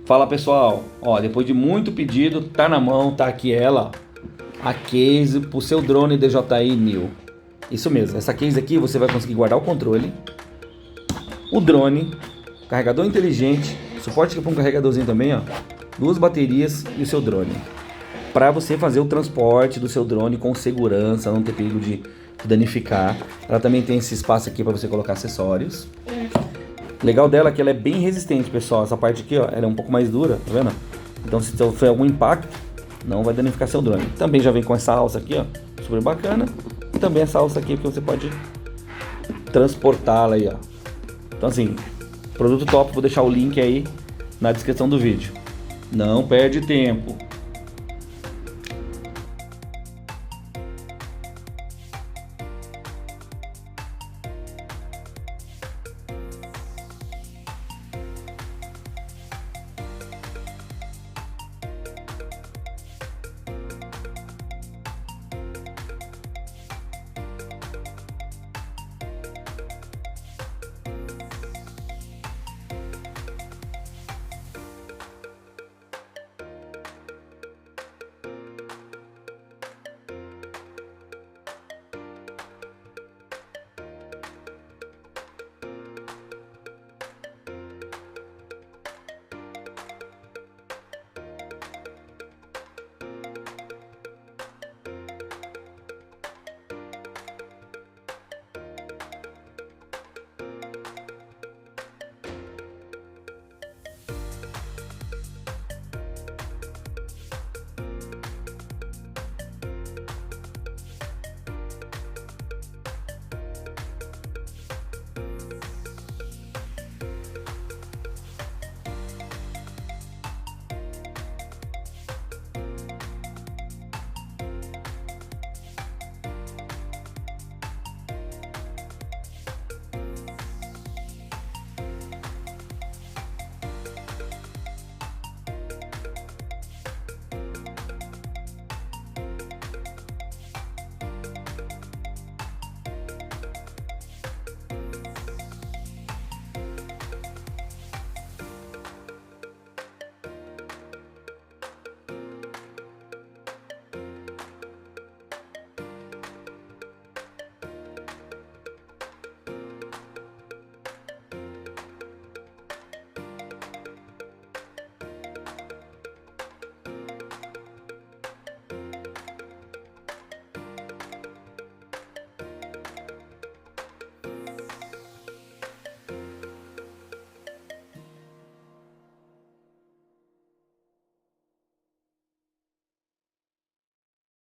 Fala pessoal, ó, depois de muito pedido, tá na mão, tá aqui ela, ó, a case pro seu drone DJI 1000. Isso mesmo, essa case aqui você vai conseguir guardar o controle, o drone, carregador inteligente, suporte para um carregadorzinho também, ó, 2 baterias e o seu drone. Para você fazer o transporte do seu drone com segurança, não ter perigo de danificar. Ela também tem esse espaço aqui para você colocar acessórios. O legal dela é que ela é bem resistente, pessoal. Essa parte aqui, ó, ela é um pouco mais dura, tá vendo? Então se sofrer algum impacto, não vai danificar seu drone. Também já vem com essa alça aqui, ó, super bacana. E também essa alça aqui que você pode transportá-la aí, ó. Então assim, produto top, vou deixar o link aí na descrição do vídeo. Não perde tempo.